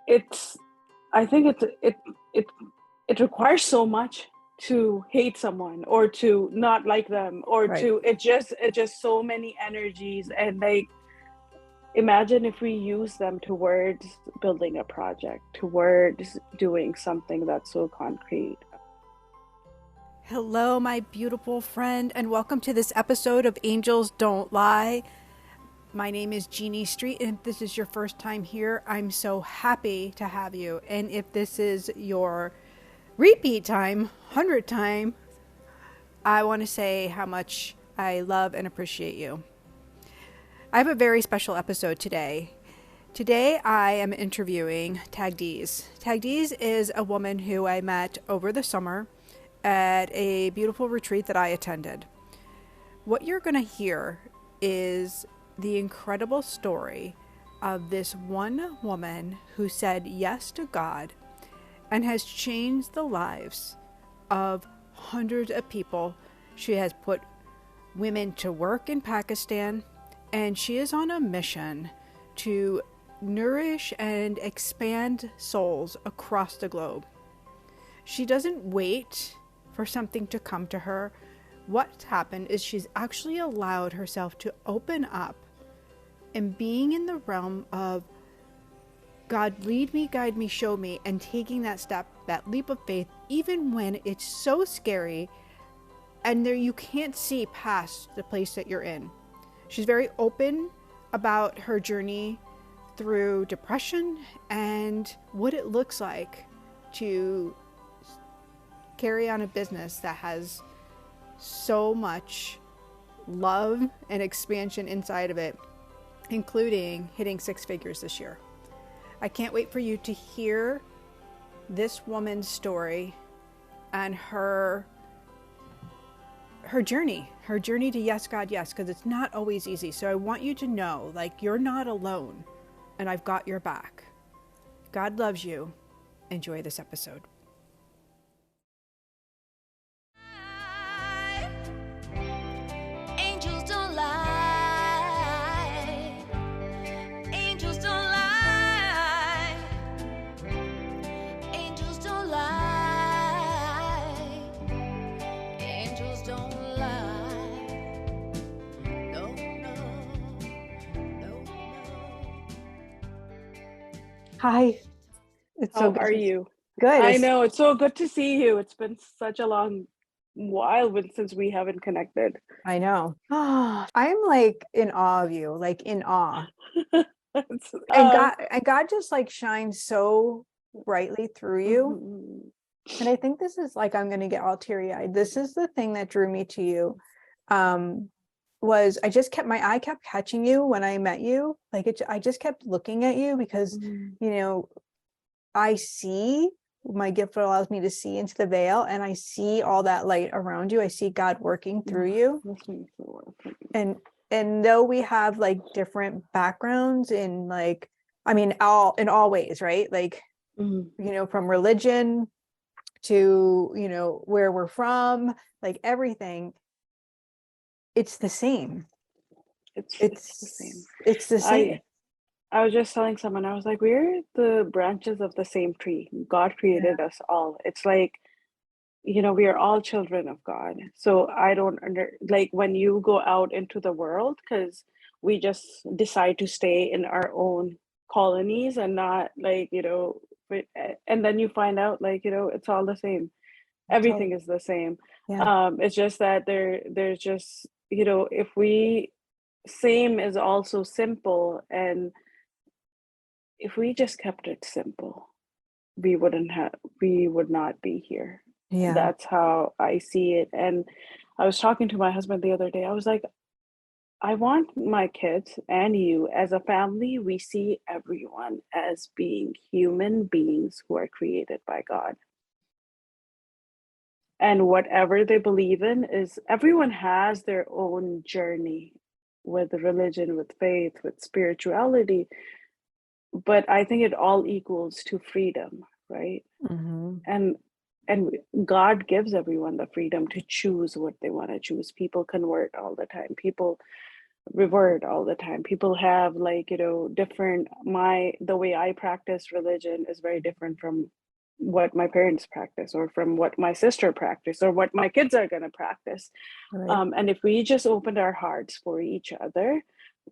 it's I think it it requires so much to hate someone or to not like them or Right. to it just so many energies. And like, imagine if we use them towards building a project, towards doing something that's so concrete. Hello, my beautiful friend, and welcome to this episode of Angels Don't Lie. My name is Jeannie Street, and if this is your first time here, I'm so happy to have you. And if this is your repeat time, 100th time, I want to say how much I love and appreciate you. I have a very special episode today. Today, I am interviewing Tagdees. Tagdees is a woman who I met over the summer at a beautiful retreat that I attended. What you're going to hear is the incredible story of this one woman who said yes to God and has changed the lives of hundreds of people. She has put women to work in Pakistan, and she is on a mission to nourish and expand souls across the globe. She doesn't wait for something to come to her. What's happened is she's actually allowed herself to open up and being in the realm of God, lead me, guide me, show me, and taking that step, that leap of faith, even when it's so scary and there you can't see past the place that you're in. She's very open about her journey through depression and what it looks like to carry on a business that has so much love and expansion inside of it, including hitting 6 figures this year. I can't wait for you to hear this woman's story and her journey to yes, God, yes, because it's not always easy. So I want you to know, like, you're not alone and I've got your back. God loves you. Enjoy this episode. Angels don't lie. Angels don't lie. Angels don't lie. Angels don't lie. No, no, no, no. Hi. It's so How good. are you? Good. I know, it's so good to see you. It's been such a long while since we haven't connected. I know. I'm like in awe of you, like in awe. It's, And God just like shines so brightly through you. mhm. And I think this is like, I'm going to get all teary-eyed. This is the thing that drew me to you. Was I just kept my eye kept catching you when I met you. Like I just kept looking at you because, Mhm. you know, I see, my gift allows me to see into the veil, and I see all that light around you. I see God working through you. This makes it work. And though we have like different backgrounds in like, I mean, in all ways, right? Like, Mhm. you know, from religion to, you know, where we're from, like everything, it's the same. It's the same. It's the same. I was just telling someone, I was like, we're the branches of the same tree. God Yeah. created us all. It's like, we are all children of God. So I don't like when you go out into the world, because we just decide to stay in our own colonies and not like, and then you find out like, it's all the same. Everything Totally. is the same. Yeah. It's just that there's just, if we same is also simple, and if we just kept it simple, we would not be here. Yeah. That's how I see it. And I was talking to my husband the other day. I was like, I want my kids and you as a family, we see everyone as being human beings who are created by God. And whatever they believe in is everyone has their own journey with religion, with faith, with spirituality. But I think it all equals to freedom, right? Mm-hmm. and and God gives everyone the freedom to choose what they want to choose. People convert all the time. People revered all the time. People have like, different, the way I practice religion is very different from what my parents practice, or from what my sister practice, or what my kids are going to practice. Right. And if we just opened our hearts for each other,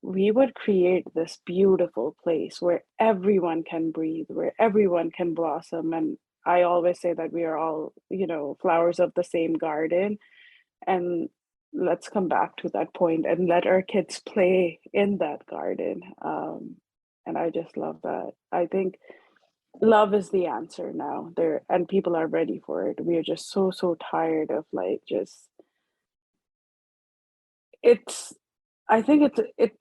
we would create this beautiful place where everyone can breathe, where everyone can blossom. And I always say that we are all, flowers of the same garden. And let's come back to that point and let our kids play in that garden. And I just love that. I think love is the answer now there, and people are ready for it. We are just so tired of like just it's I think it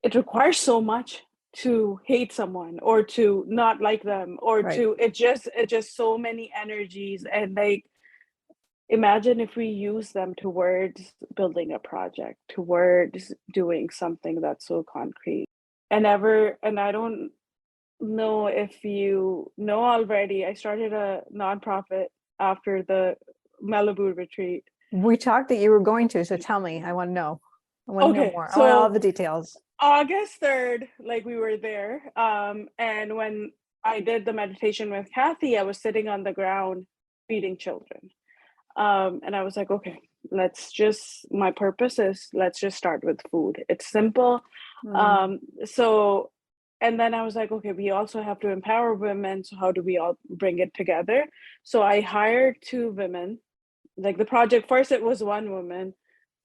it requires so much to hate someone, or to not like them, or Right. to it just so many energies. And like, imagine if we use them towards building a project, towards doing something that's so concrete. And I don't know if you know already, I started a nonprofit after the Malibu retreat. We talked that you were going to, so tell me. I want to know. I want to know Okay, more. I want all so the details. August 3rd, like, we were there. And when I did the meditation with Kathy, I was sitting on the ground feeding children. And I was like, okay, my purpose is, let's just start with food. It's simple. So, and then I was like, okay, we also have to empower women. So how do we all bring it together? So I hired 2 women. Like, the project, first it was one woman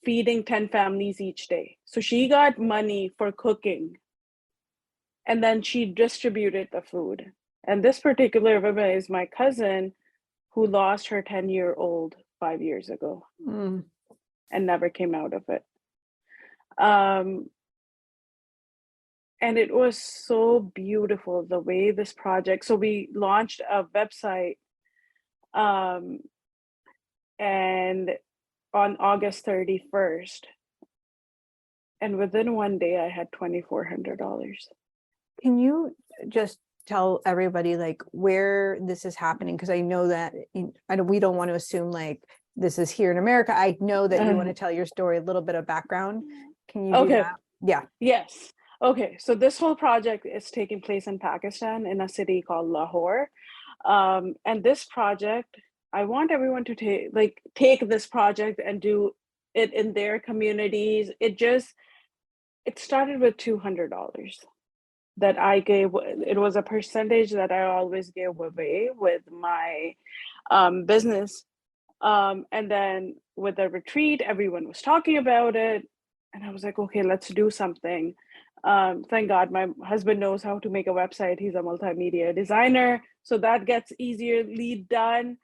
feeding 10 families each day. So she got money for cooking, and then she distributed the food. And this particular woman is my cousin, who lost her 10-year-old 5 years ago Mm. and never came out of it. And it was so beautiful the way this project. So we launched a website, and on August 31st, and within one day I had $2,400. Can you just tell everybody like where this is happening? Because I know that we don't want to assume like this is here in America. I know that you want to tell your story, a little bit of background. Can you do Okay. that? Yeah. Yes. Okay. So this whole project is taking place in Pakistan, in a city called Lahore. And this project, I want everyone to take this project and do it in their communities. It started with $200 that I gave. It was a percentage that I always gave away with my business. And then with the retreat, everyone was talking about it. And I was like, okay, let's do something. Thank God my husband knows how to make a website. He's a multimedia designer. So that gets easily done.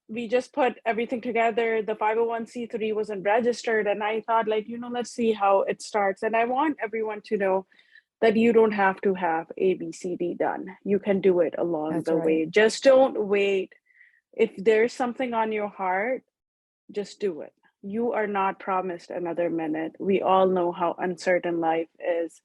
We just put everything together. The 501c3 wasn't registered. And I thought, like, let's see how it starts. And I want everyone to know that you don't have to have ABCD done. You can do it along That's the right. way. Just don't wait. If there's something on your heart, just do it. You are not promised another minute. We all know how uncertain life is.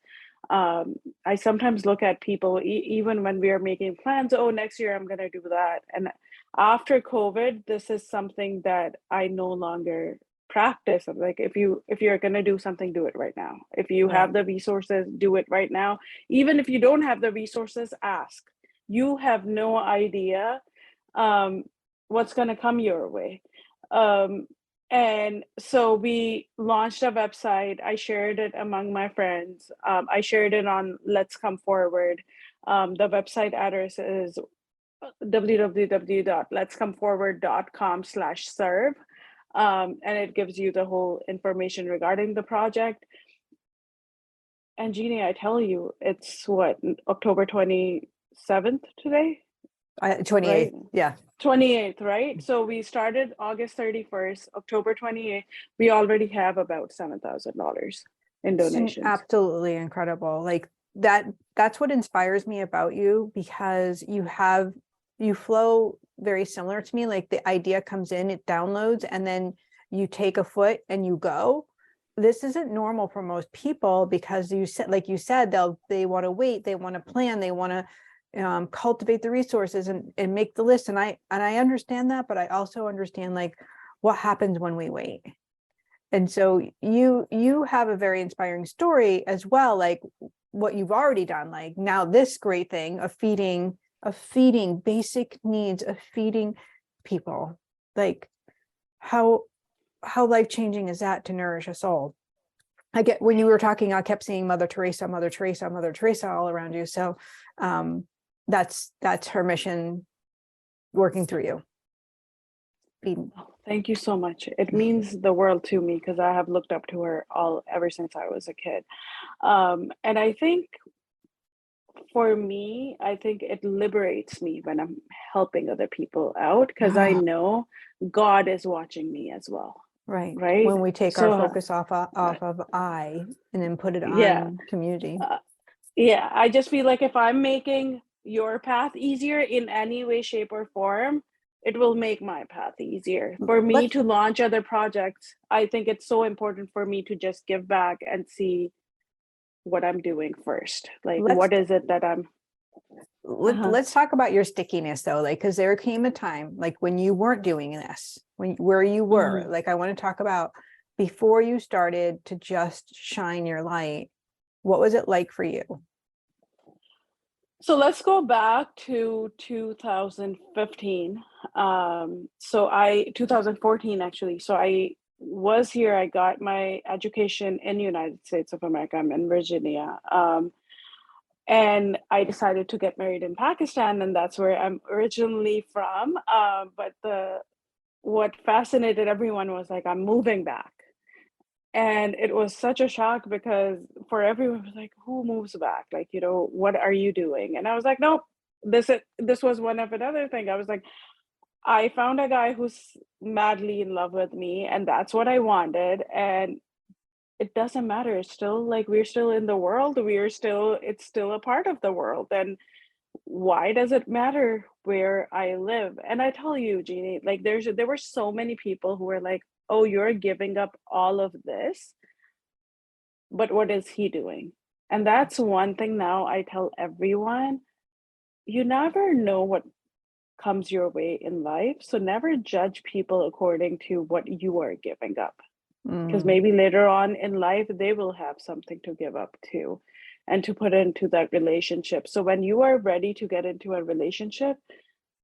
I sometimes look at people, even when we are making plans, oh, next year I'm going to do that. And after COVID, this is something that I no longer practice. I'm like, if you're going to do something, do it right now. If you have the resources, do it right now. Even if you don't have the resources, ask. You have no idea what's going to come your way. And so we launched a website. I shared it among my friends. I shared it on Let's Come Forward. The website address is www.letscomeforward.com/serve. And it gives you the whole information regarding the project. And Jeannie, I tell you, it's October 27th today? 28th. Right? Yeah. 28th, right? So we started August 31st, October 28th. We already have about $7,000 in donations. Absolutely incredible. Like that's what inspires me about you, because you flow very similar to me. Like the idea comes in, it downloads, and then you take a foot and you go. This isn't normal for most people, because like you said, they want to wait, they want to plan, they want to cultivate the resources and make the list. And I understand that, but I also understand like what happens when we wait. And so you have a very inspiring story as well, like what you've already done, like now this great thing of feeding basic needs, of feeding people. Like how life-changing is that to nourish a soul? I get, when you were talking, I kept seeing Mother Teresa, Mother Teresa, Mother Teresa all around you. So that's her mission working through you. Feeding. Oh, thank you so much. It means the world to me because I have looked up to her ever since I was a kid. And I think for me, I think it liberates me when I'm helping other people out because I know God is watching me as well. Right. Right. When we take our So, focus off of I and then put it yeah. on community. Yeah. I just feel like if I'm making your path easier in any way, shape, or form, it will make my path easier. For me Let's to launch other projects, I think it's so important for me to just give back and see what I'm doing first. Like, let's what is it that I'm let's talk about your stickiness though, like, because there came a time like when you weren't doing this, where you were, Mhm. like, I want to talk about before you started to just shine your light. What was it like for you? So let's go back to 2015. 2014 actually. So I was here. I got my education in the United States of America. I'm in Virginia. And I decided to get married in Pakistan, and that's where I'm originally from. But what fascinated everyone was like, I'm moving back. And it was such a shock because for everyone was like, who moves back? Like, what are you doing? And I was like, nope, this was one of another thing. I was like, I found a guy who's madly in love with me, and that's what I wanted. And it doesn't matter. It's still like we're still in the world. It's still a part of the world. And why does it matter where I live? And I tell you, Jeannie, like there were so many people who were like, oh, you're giving up all of this, but what is he doing? And that's one thing now I tell everyone, you never know what comes your way in life. So never judge people according to what you are giving up. Because maybe later on in life, they will have something to give up too and to put into that relationship. So when you are ready to get into a relationship,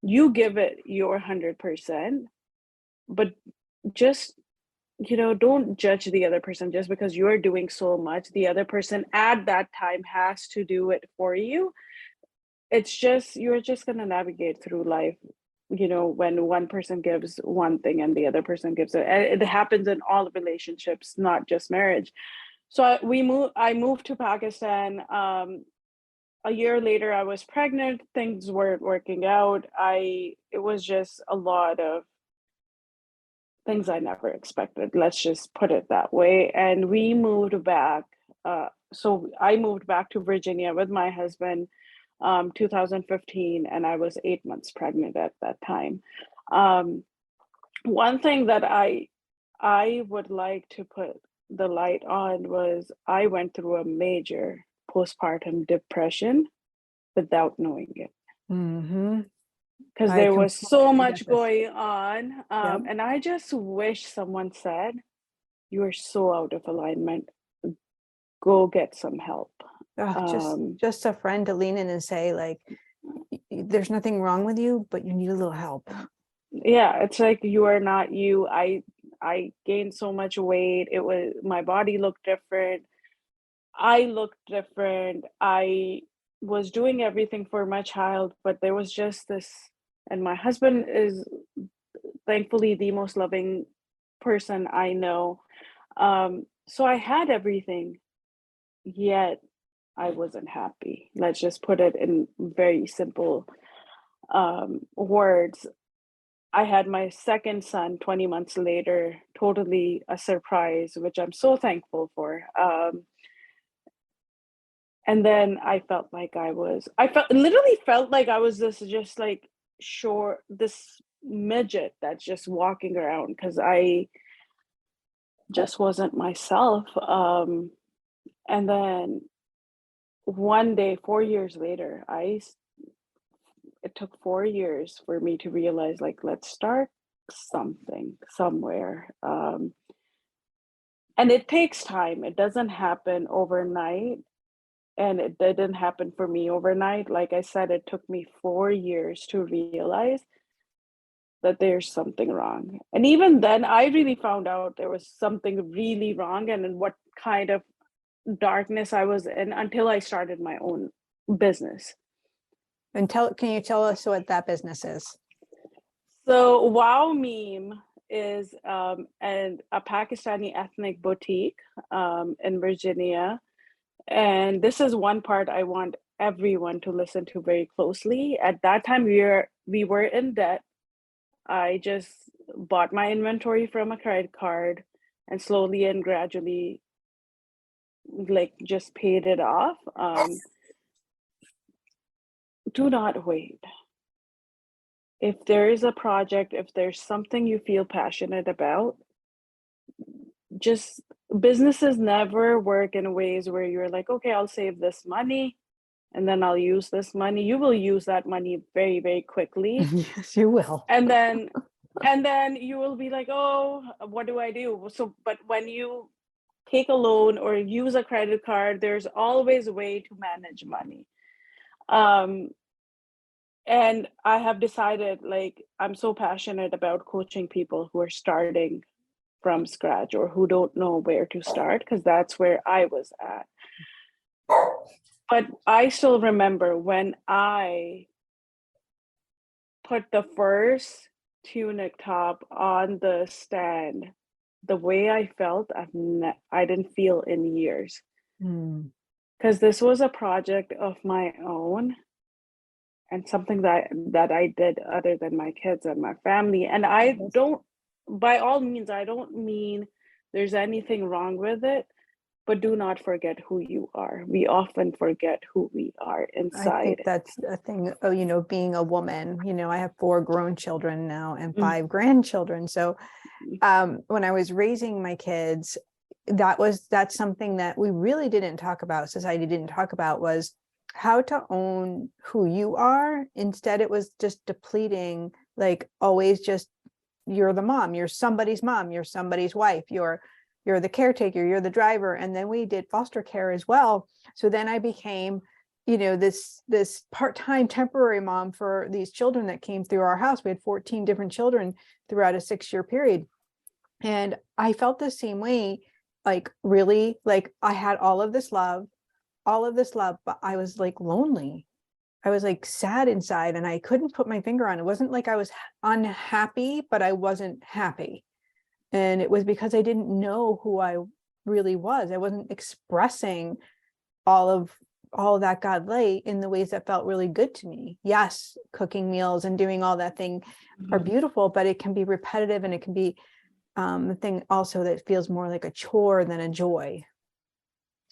you give it your 100%, but just don't judge the other person just because you're doing so much. The other person at that time has to do it for you. It's just, you're just going to navigate through life, when one person gives one thing and the other person gives it. And it happens in all relationships, not just marriage. So I moved to Pakistan. A year later, I was pregnant. Things weren't working out. It was just a lot of things I never expected. Let's just put it that way. And we moved back. So I moved back to Virginia with my husband, 2015, and I was 8 months pregnant at that time. Um, One thing that I would like to put the light on was I went through a major postpartum depression without knowing it Mm-hmm. because I there was so completely get much this. going on. Yep. And I just wish someone said, you are so out of alignment. Go get some help. Just a friend to lean in and say, like, there's nothing wrong with you, but you need a little help. Yeah, it's like you are not you. I gained so much weight. It was my body looked different. I looked different. I was doing everything for my child, but there was just this, and my husband is thankfully the most loving person I know. So I had everything, yet I wasn't happy. Let's just put it in very simple words. I had my second son 20 months later, totally a surprise, which I'm so thankful for. And then I literally felt like I was just like this midget that's just walking around because I just wasn't myself. And then one day, 4 years later, it took 4 years for me to realize, like, let's start something somewhere. And it takes time. It doesn't happen overnight. And it didn't happen for me overnight. Like I said, it took me 4 years to realize that there's something wrong. And even then, I really found out there was something really wrong and in what kind of darkness I was in until I started my own business. And can you tell us what that business is? So Wow Meme is a Pakistani ethnic boutique in Virginia. And this is one part I want everyone to listen to very closely. At that time, we were in debt. I just bought my inventory from a credit card and slowly and gradually like just paid it off. Do not wait. If there is a project, if there's something you feel passionate about, just businesses never work in ways where you're like, okay, I'll save this money and then I'll use this money. You will use that money very, very quickly. Yes, you will. And then you will be like, oh, what do I do? So, but when you take a loan or use a credit card, there's always a way to manage money. And I have decided, like, I'm so passionate about coaching people who are starting from scratch or who don't know where to start, because that's where I was at. But I still remember when I put the first tunic top on the stand, the way I felt, I didn't feel in years. Because this was a project of my own and something that I did other than my kids and my family. And I don't, by all means, I don't mean there's anything wrong with it, but do not forget who you are. We often forget who we are inside. I think that's a thing, being a woman, I have 4 grown children now and 5 grandchildren. So when I was raising my kids, that's something that we really didn't talk about, society didn't talk about, was how to own who you are. Instead, it was just depleting, like always just, you're the mom, you're somebody's wife, you're the caretaker, you're the driver. And then we did foster care as well. So then I became, this part-time temporary mom for these children that came through our house. We had 14 different children throughout a 6-year period. And I felt the same way, like really, like I had all of this love, but I was like lonely. I was like sad inside and I couldn't put my finger on it. It wasn't like I was unhappy, but I wasn't happy. And it was because I didn't know who I really was. I wasn't expressing all of that God lay in the ways that felt really good to me. Yes, cooking meals and doing all that thing are beautiful, but it can be repetitive and it can be the thing also that feels more like a chore than a joy.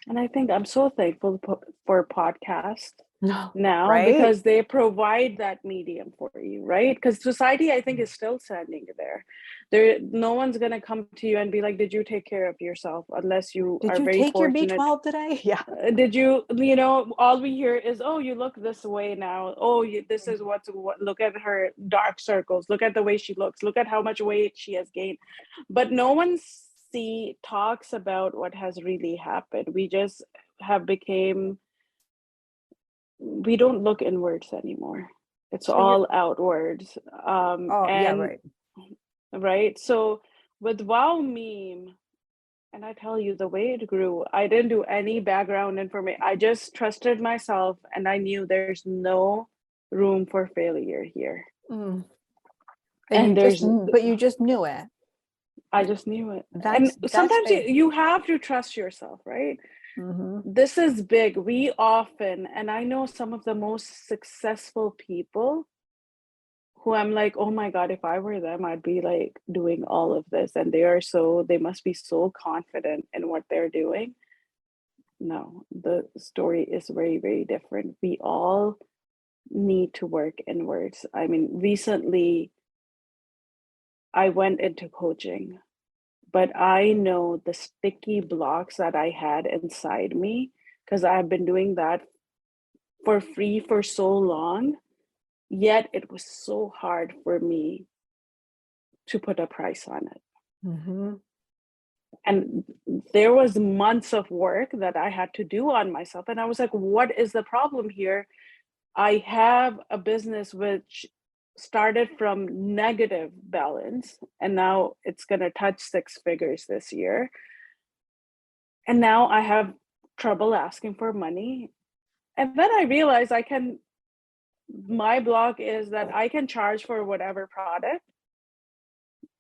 And I think I'm so thankful for podcasts now, right? Because they provide that medium for you, right? Because society, I think, is still standing there. No one's gonna come to you and be like, "Did you take care of yourself?" Unless you Did are you very take your fortunate. B12 today? Yeah. Did you? All we hear is, "Oh, you look this way now. Oh, this is what. Look at her dark circles. Look at the way she looks. Look at how much weight she has gained." But no one talks about what has really happened. We just have became. We don't look inwards anymore. It's all outwards. Right. So with Wow Meme, and I tell you, the way it grew, I didn't do any background information. I just trusted myself and I knew there's no room for failure here. And you just knew it. I just knew it. And sometimes you have to trust yourself, right? This is big. We often, and I know some of the most successful people who I'm like, oh my God, if I were them, I'd be like doing all of this. And they must be so confident in what they're doing. No, the story is very, very different. We all need to work inwards. I mean, recently I went into coaching, but I know the sticky blocks that I had inside me because I've been doing that for free for so long. Yet it was so hard for me to put a price on it. And there was months of work that I had to do on myself. And I was like, what is the problem here? I have a business which started from negative balance, and now it's going to touch six figures this year. And now I have trouble asking for money. And then I realized my block is that I can charge for whatever product,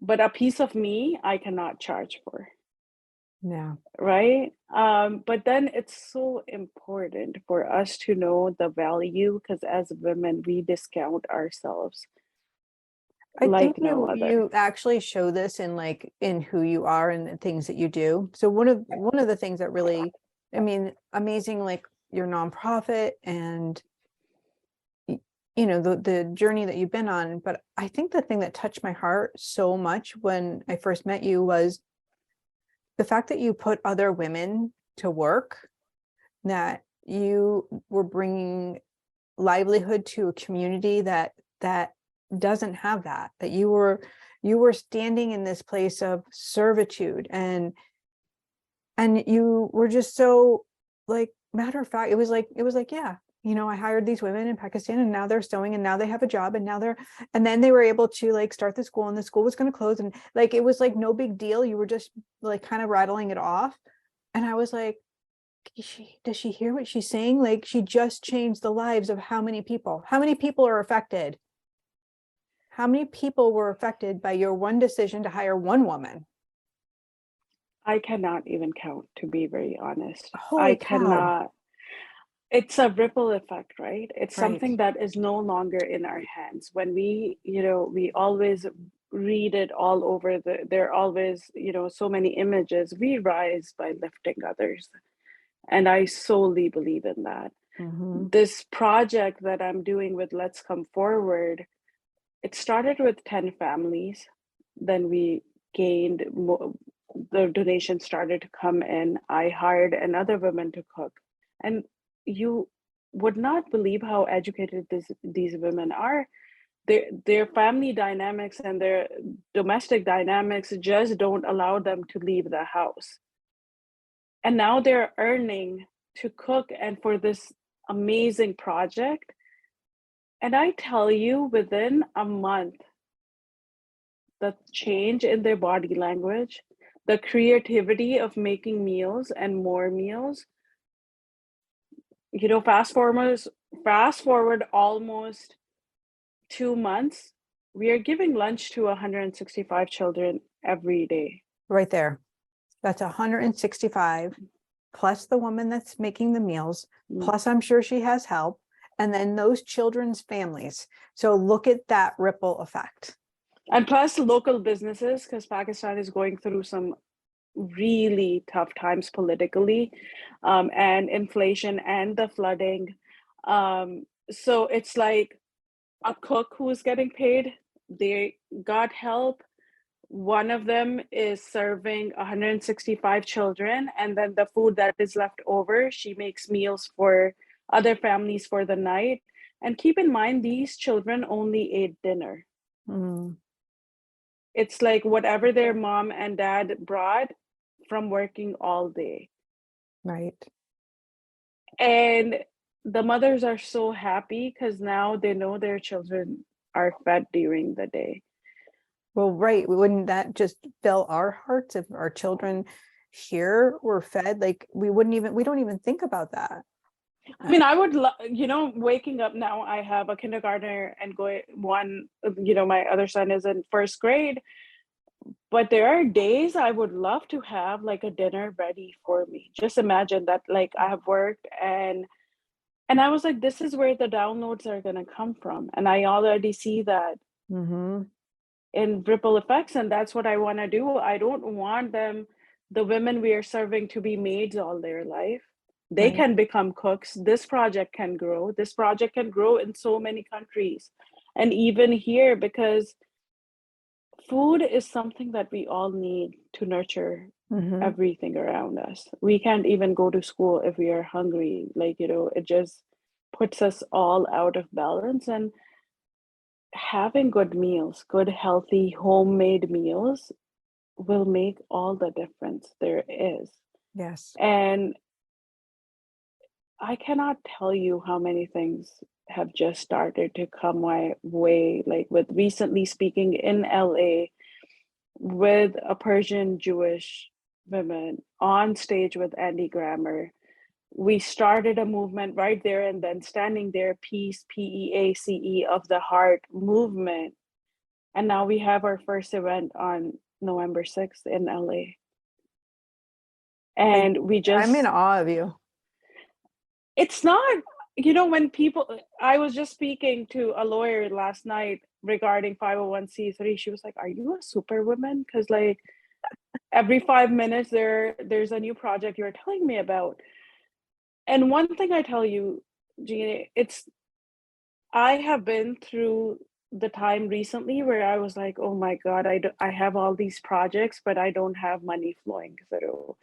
but a piece of me I cannot charge for. Yeah. Right? But then it's so important for us to know the value, because as women, we discount ourselves I think like no other. you actually show this in like in who you are and the things that you do. So one of the things that really, I mean, amazing, like your nonprofit and you know the journey that you've been on. But I think the thing that touched my heart so much when I first met you was the fact that you put other women to work, that you were bringing livelihood to a community that doesn't have that you were standing in this place of servitude, and you were just so like matter of fact. It was like yeah, you know, I hired these women in Pakistan and now they're sewing and now they have a job and now and then they were able to like start the school, and the school was going to close, and like it was like no big deal. You were just like kind of rattling it off, and I was like, does she hear what she's saying? Like she just changed the lives of how many people are affected. How many people were affected by your one decision to hire one woman? I cannot even count, to be very honest. I Holy cow. cannot. It's a ripple effect, right? It's Right. something that is no longer in our hands. When we always read it all over there are always, so many images. We rise by lifting others. And I solely believe in that. Mm-hmm. This project that I'm doing with Let's Come Forward, it started with 10 families. Then we gained the donations started to come in. I hired another woman to cook. And you would not believe how educated these women are. Their family dynamics and their domestic dynamics just don't allow them to leave the house. And now they're earning to cook and for this amazing project. And I tell you, within a month, the change in their body language, the creativity of making meals and more meals, fast forward almost 2 months, we are giving lunch to 165 children every day. Right there. That's 165 plus the woman that's making the meals, plus I'm sure she has help, and then those children's families. So look at that ripple effect. And plus local businesses, because Pakistan is going through some really tough times politically, and inflation and the flooding. So it's like a cook who's getting paid, they got help. One of them is serving 165 children, and then the food that is left over, she makes meals for other families for the night. And keep in mind, these children only ate dinner. Mm. It's like whatever their mom and dad brought from working all day. Right. And the mothers are so happy because now they know their children are fed during the day. Well, right. Wouldn't that just fill our hearts if our children here were fed? Like we don't even think about that. I mean, I would waking up now, I have a kindergartner and my other son is in first grade, but there are days I would love to have like a dinner ready for me. Just imagine that, like I have worked and I was like, this is where the downloads are going to come from. And I already see that in ripple effects. And that's what I want to do. I don't want the women we are serving, to be maids all their life. They Right. can become cooks. This project can grow. This project can grow in so many countries. And even here, because food is something that we all need to nurture everything around us. We can't even go to school if we are hungry. Like, it just puts us all out of balance. And having good meals, good, healthy, homemade meals will make all the difference there is. Yes. And I cannot tell you how many things have just started to come my way, like with recently speaking in LA with a Persian Jewish woman on stage with Andy Grammer. We started a movement right there and then, standing there, peace, PEACE, of the heart movement. And now we have our first event on November 6th in LA. Like, And we I'm in just, awe of you. it's not, when people, I was just speaking to a lawyer last night regarding 501c3. She was like, are you a superwoman? Because like every 5 minutes there's a new project you're telling me about. And one thing I tell you, Gina, I have been through the time recently where I was like, oh my God, I have all these projects, but I don't have money flowing through.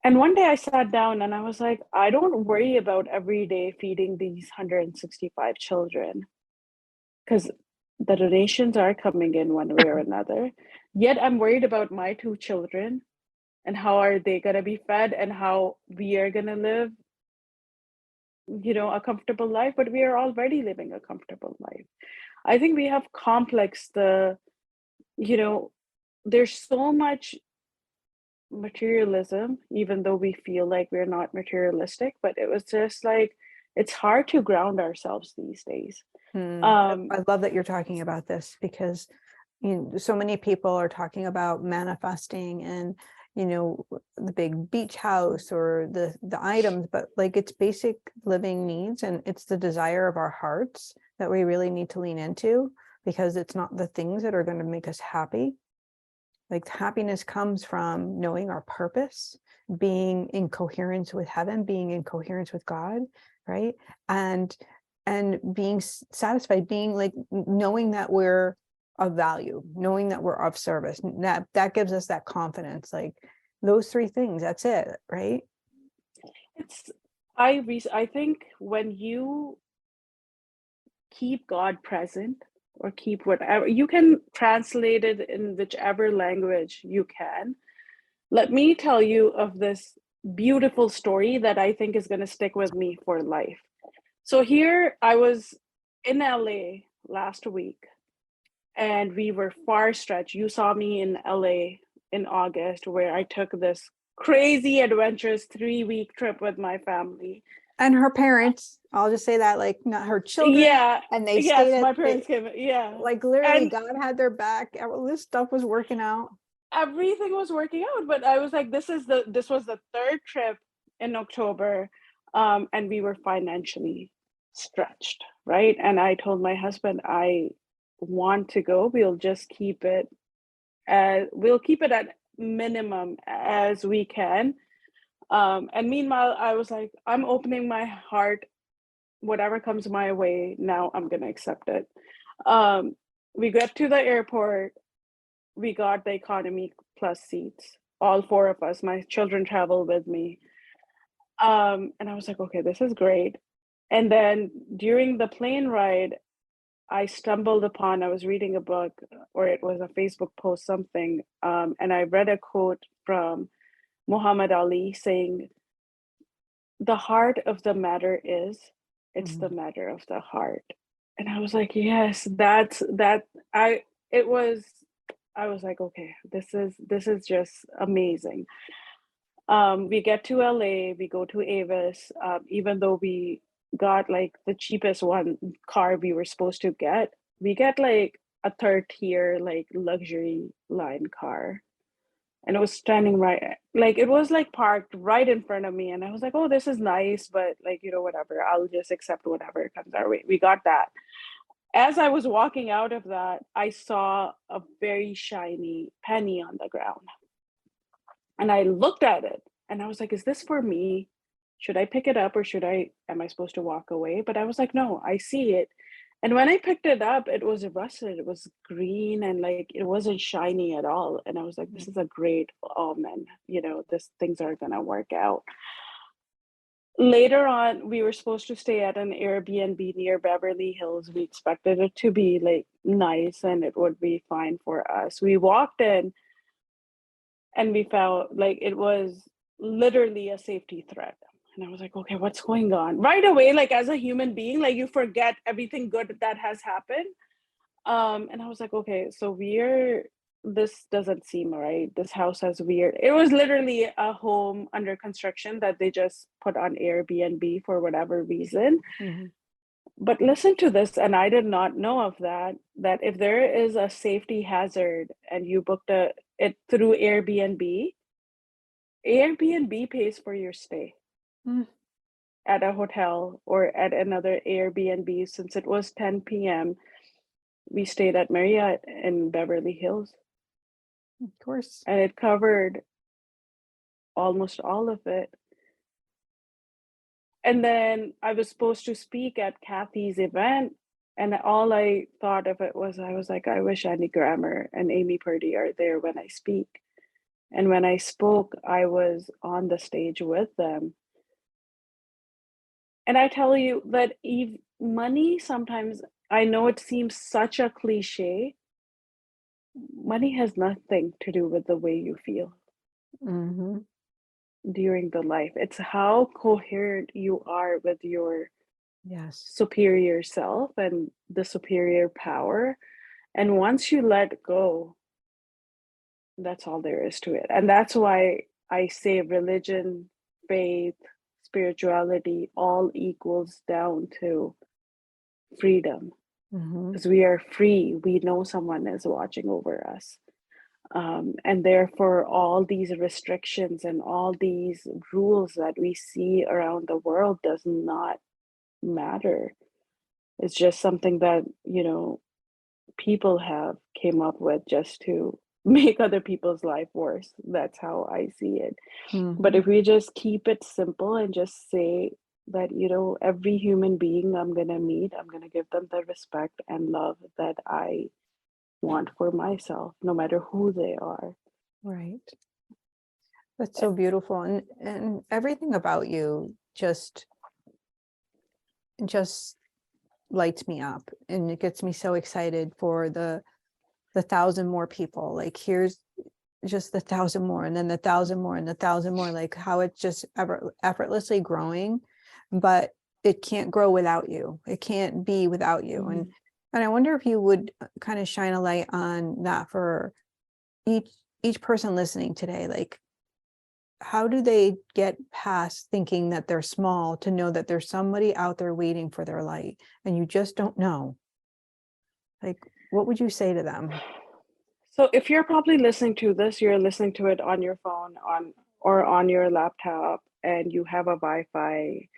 And one day I sat down and I was like, I don't worry about every day feeding these 165 children because the donations are coming in one way or another. Yet I'm worried about my two children and how are they going to be fed and how we are going to live, a comfortable life, but we are already living a comfortable life. I think we have you know, there's so much materialism, even though we feel like we're not materialistic, but it was just like, it's hard to ground ourselves these days. I love that you're talking about this because so many people are talking about manifesting and the big beach house or the items, but like it's basic living needs, and it's the desire of our hearts that we really need to lean into, because it's not the things that are going to make us happy. Like happiness comes from knowing our purpose, being in coherence with heaven, being in coherence with God, right? And being satisfied, being like knowing that we're of value, knowing that we're of service. That gives us that confidence. Like those three things, that's it, right? I think when you keep God present, or keep whatever, you can translate it in whichever language you can. Let me tell you of this beautiful story that I think is going to stick with me for life. So here I was in LA last week and we were far stretched. You saw me in LA in August where I took this crazy adventurous 3-week trip with my family. And her parents, I'll just say that, like not her children. Yeah. And they yes, stayed my parents came. Yeah. like literally And God had their back. All this stuff was working out. everything was working out, but I was like, this was the third trip in October, and we were financially stretched, right? And I told my husband, I want to go. We'll keep it at minimum as we can. And meanwhile, I was like, I'm opening my heart. Whatever comes my way, now I'm gonna accept it. We got to the airport. We got the economy plus seats, all four of us. My children travel with me. And I was like, okay, this is great. And then during the plane ride, I was reading a book, or it was a Facebook post, something, and I read a quote from Muhammad Ali saying, the heart of the matter is, it's the matter of the heart. And I was like, yes, I was like, okay, this is just amazing. We get to LA, we go to Avis, even though we got like the cheapest car we were supposed to get, we get like a third tier, like luxury line car. And it was standing right, like it was like parked right in front of me. And I was like, oh, this is nice, but like, whatever, I'll just accept whatever comes our way. We got that. As I was walking out of that, I saw a very shiny penny on the ground. And I looked at it and I was like, is this for me? Should I pick it up, or am I supposed to walk away? But I was like, no, I see it. And when I picked it up, it was rusted. It was green and like it wasn't shiny at all. And I was like, this is a great omen. Things are gonna work out. Later on, we were supposed to stay at an Airbnb near Beverly Hills. We expected it to be like nice and it would be fine for us. We walked in. And we found like it was literally a safety threat. And I was like, okay, what's going on? Right away, like as a human being, like you forget everything good that has happened. And I was like, okay, so this doesn't seem right. This house has weird. It was literally a home under construction that they just put on Airbnb for whatever reason. Mm-hmm. But listen to this, and I did not know of that, that if there is a safety hazard and you booked it through Airbnb, Airbnb pays for your stay Mm. at a hotel or at another Airbnb. Since it was 10 p.m., we stayed at Marriott in Beverly Hills, Of course. and it covered almost all of it. And then I was supposed to speak at Kathy's event, and all I thought of it was, I was like, I wish Andy Grammer and Amy Purdy are there when I speak. And when I spoke, I was on the stage with them. And I tell you that money sometimes, I know it seems such a cliche, money has nothing to do with the way you feel Mm-hmm. during the life. It's how coherent you are with your Yes. superior self and the superior power. And once you let go, that's all there is to it. And that's why I say religion, faith, spirituality all equals down to freedom, Mm-hmm. because we are free. We know someone is watching over us. And therefore, all these restrictions and all these rules that we see around the world does not matter. It's just something that, people have came up with just to make other people's life worse. That's how I see it. But Mm-hmm. if we just keep it simple and just say that, every human being I'm going to meet, I'm going to give them the respect and love that I want for myself, no matter who they are. Right. That's so beautiful. And everything about you just lights me up, and it gets me so excited for the 1,000 more people. Like here's just the 1,000 more, and then the 1,000 more, and the 1,000 more, like how it's just effortlessly growing, but it can't grow without you. It can't be without you. Mhm. And I wonder if you would kind of shine a light on that for each person listening today. Like, how do they get past thinking that they're small to know that there's somebody out there waiting for their light, and you just don't know? Like, what would you say to them? So if you're probably listening to this, you're listening to it on your phone or on your laptop, and you have a Wi-Fi.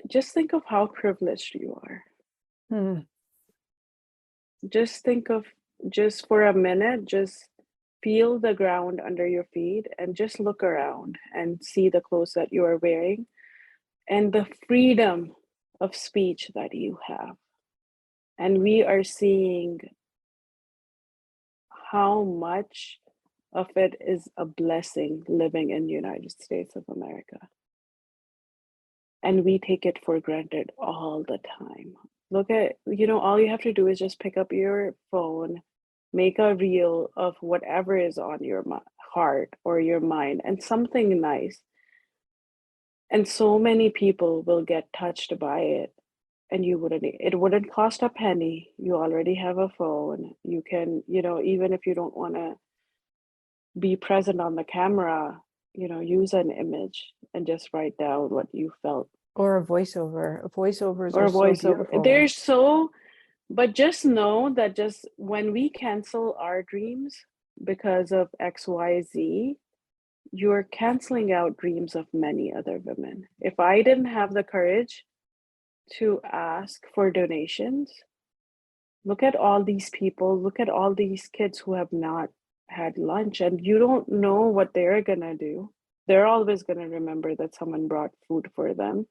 Just think of how privileged you are. Hmm. Just think of, just for a minute, just feel the ground under your feet and just look around and see the clothes that you are wearing and the freedom of speech that you have. And we are seeing how much of it is a blessing living in the United States of America. And we take it for granted all the time. Look at, all you have to do is just pick up your phone, make a reel of whatever is on your heart or your mind, and something nice. And so many people will get touched by it, and it wouldn't cost a penny. You already have a phone. You can, even if you don't want to be present on the camera, use an image and just write down what you felt. Or a voiceover. Voiceovers Or are a so voiceover. beautiful. But just know that just when we cancel our dreams because of XYZ, you're canceling out dreams of many other women. If I didn't have the courage to ask for donations, look at all these people, look at all these kids who have not had lunch, and you don't know what they're gonna do. They're always gonna remember that someone brought food for them.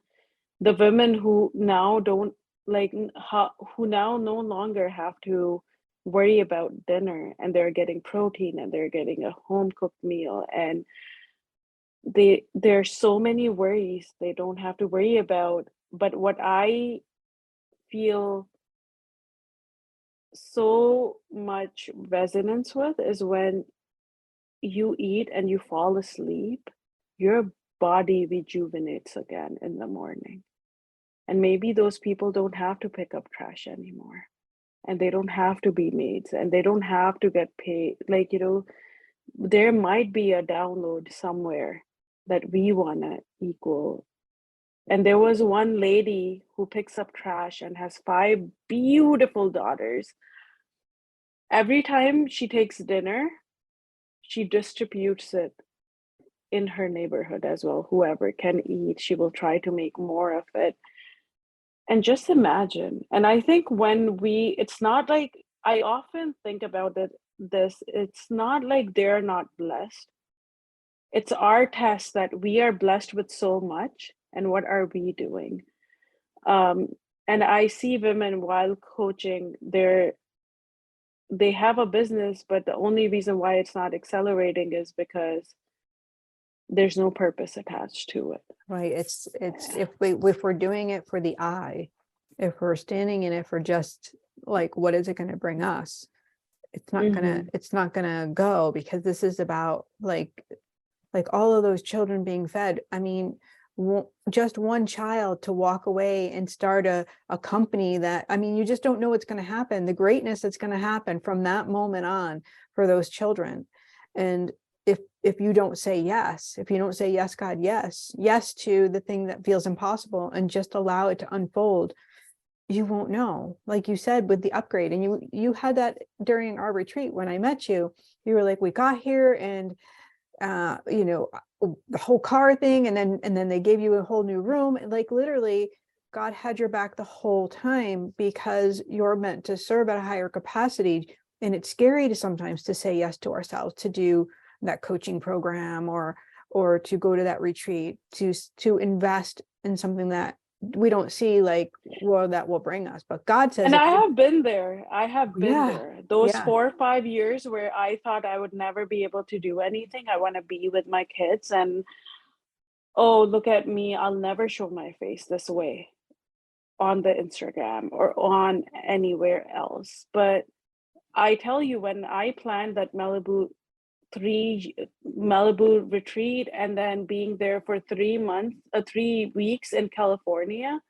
The women who now don't who now no longer have to worry about dinner, and they're getting protein and they're getting a home cooked meal, and there's so many worries they don't have to worry about. But what I feel so much resonance with is when you eat and you fall asleep, your body rejuvenates again in the morning. And maybe those people don't have to pick up trash anymore. And they don't have to be maids and they don't have to get paid. Like, there might be a download somewhere that we want to equal. And there was one lady who picks up trash and has 5 beautiful daughters. Every time she takes dinner, she distributes it in her neighborhood as well. Whoever can eat, she will try to make more of it. And just imagine. And I think it's not like, I often think about it's not like they're not blessed. It's our test that we are blessed with so much, and what are we doing? And I see women while coaching, they have a business, but the only reason why it's not accelerating is because there's no purpose attached to it. Right. It's if we're doing it for the eye, if we're standing in it for just like, what is it going to bring us? It's not gonna go, because this is about like all of those children being fed. I mean, just one child to walk away and start a company that, I mean, you just don't know what's going to happen, the greatness that's going to happen from that moment on for those children. And if you don't say yes, if you don't say yes, God, yes to the thing that feels impossible, and just allow it to unfold, you won't know. Like you said with the upgrade, and you had that during our retreat when I met you. You were like, we got here and the whole car thing, and then they gave you a whole new room. Like literally, God had your back the whole time, because you're meant to serve at a higher capacity. And it's scary to sometimes to say yes to ourselves, to do that coaching program or to go to that retreat, to invest in something that we don't see like, well, that will bring us. But God says, and I have been there. yeah, Those yeah, 4 or 5 years where I thought I would never be able to do anything. I want to be with my kids, and oh, look at me, I'll never show my face this way on the Instagram or on anywhere else. But I tell you, when I planned that Malibu retreat, and then being there for 3 weeks in California,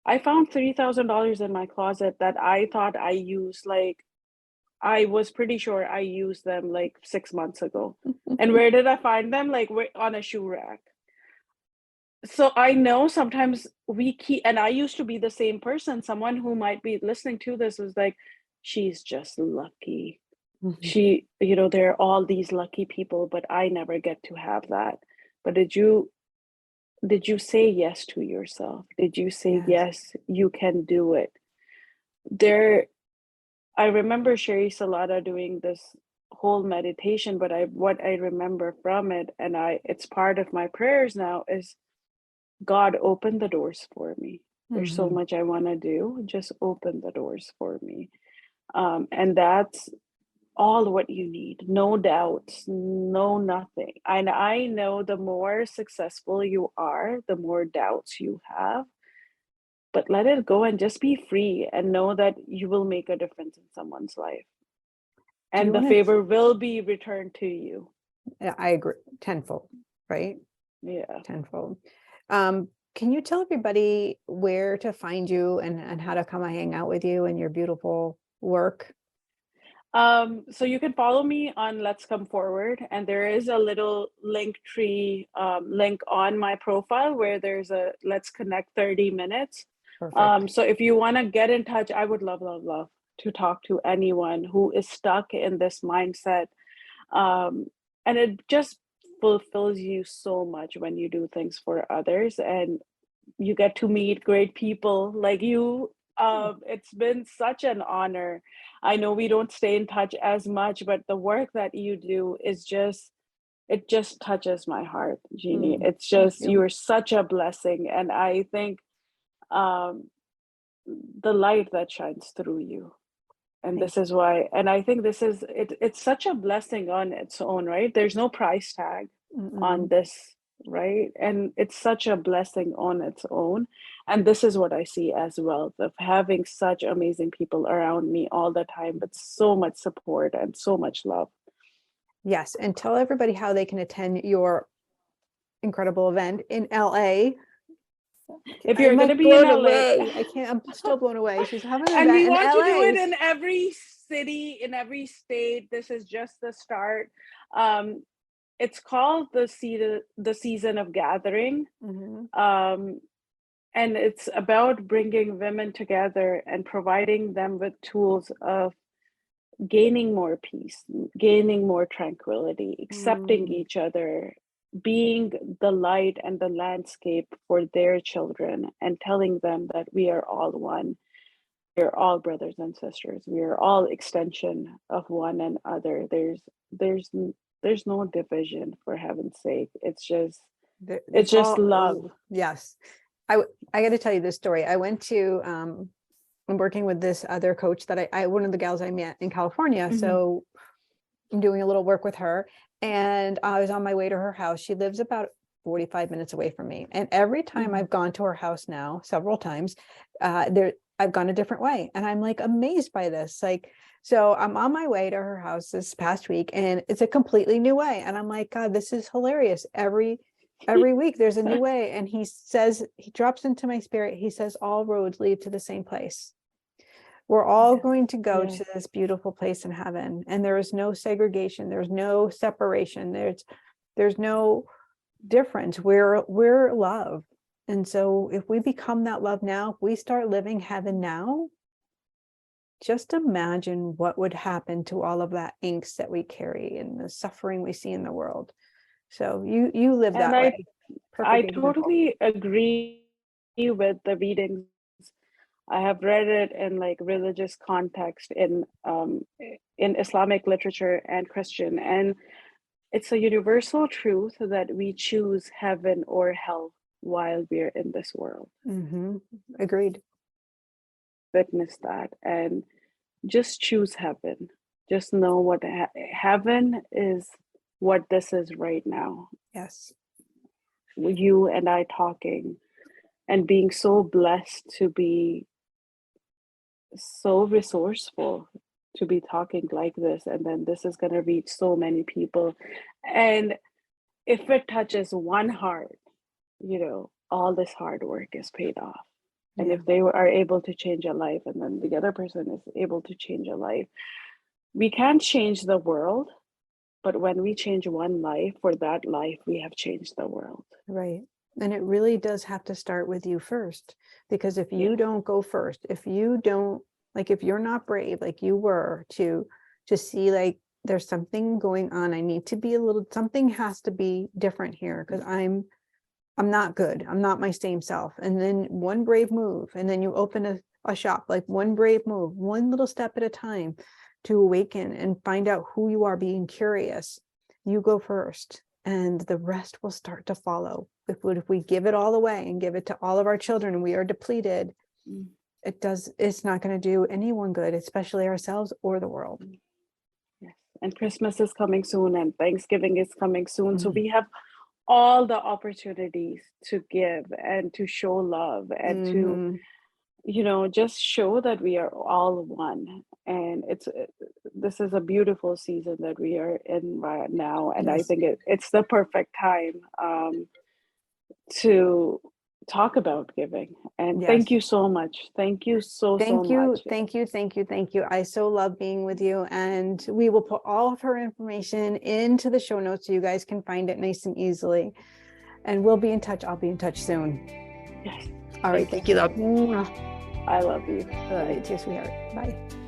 I found $3,000 in my closet that I thought I used, like, I was pretty sure I used them like 6 months ago. And where did I find them? Like, on a shoe rack. So I know sometimes and I used to be the same person. Someone who might be listening to this was like, she's just lucky. There are all these lucky people, but I never get to have that. But did you say yes to yourself? Did you say, yes, you can do it? I remember Sherry Salata doing this whole meditation, but what I remember from it, and it's part of my prayers now, is God, open the doors for me. There's so much I want to do. Just open the doors for me. And that's all what you need. No doubts, no nothing. And I know the more successful you are, the more doubts you have. But let it go and just be free, and know that you will make a difference in someone's life. And the favor will be returned to you. I agree, tenfold, right? Yeah. Tenfold. Can you tell everybody where to find you and how to come and hang out with you and your beautiful work? So you can follow me on Let's Come Forward, and there is a little link on my profile where there's a Let's Connect 30 minutes. Perfect. So if you want to get in touch, I would love to talk to anyone who is stuck in this mindset. And it just fulfills you so much when you do things for others, and you get to meet great people like you. It's been such an honor. I know we don't stay in touch as much, but the work that you do it just touches my heart, Jeannie. It's just, you are such a blessing. And I think the light that shines through you. And this is why, and I think it's such a blessing on its own, right? There's no price tag on this, right? And it's such a blessing on its own. And this is what I see as well, of having such amazing people around me all the time, but so much support and so much love. Yes. And tell everybody how they can attend your incredible event in LA. If you're I'm going to like be in blown LA. away. I can't, I'm still blown away. She's having an And we event in want to do LA. it in every city, in every state. This is just the start. It's called the season of gathering. And it's about bringing women together and providing them with tools of gaining more peace, gaining more tranquility, accepting each other, being the light and the landscape for their children, and telling them that we are all one. We're all brothers and sisters. We are all extension of one another. There's there's no division, for heaven's sake. It's just It's just all love. Yes. I got to tell you this story. I went to, I'm working with this other coach that I one of the gals I met in California. So I'm doing a little work with her, and I was on my way to her house. She lives about 45 minutes away from me. And every time I've gone to her house now, several times, I've gone a different way. And I'm like amazed by this. Like, so I'm on my way to her house this past week, and it's a completely new way. And I'm like, God, this is hilarious. Every week there's a new way. And he says, he drops into my spirit. He says, all roads lead to the same place. We're all going to go to this beautiful place in heaven. And there is no segregation. There's no separation. There's no difference. We're love. And so if we become that love now, if we start living heaven now, just imagine what would happen to all of that angst that we carry and the suffering we see in the world. So you live that way. I totally agree with the readings. I have read it in like religious context in Islamic literature and Christian, and it's a universal truth that we choose heaven or hell while we're in this world. Agreed. Witness that and just choose heaven. Just know what heaven is, what this is right now. Yes. You and I talking and being so blessed to be so resourceful to be talking like this, and then this is going to reach so many people. And if it touches one heart, all this hard work is paid off. And if they are able to change a life, and then the other person is able to change a life, we can't change the world, but when we change one life, for that life we have changed the world. Right. And it really does have to start with you first, because if you don't go first, if you don't, like, if you're not brave, like you were to see, like, there's something going on, I need to be something has to be different here, because I'm not good. I'm not my same self. And then one brave move, and then you open a shop, like one brave move, one little step at a time to awaken and find out who you are, being curious. You go first, and the rest will start to follow. If we give it all away and give it to all of our children, and we are depleted, it's not going to do anyone good, especially ourselves or the world. Yes. And Christmas is coming soon, and Thanksgiving is coming soon. So we have all the opportunities to give and to show love and to, just show that we are all one. And this is a beautiful season that we are in right now. And I think it's the perfect time to talk about giving. And thank you so much. Thank you so much. Thank you. I so love being with you. And we will put all of her information into the show notes so you guys can find it nice and easily. And we'll be in touch. I'll be in touch soon. Yes. All right. Thank you, love. I love you. I love you too, sweetheart. Bye.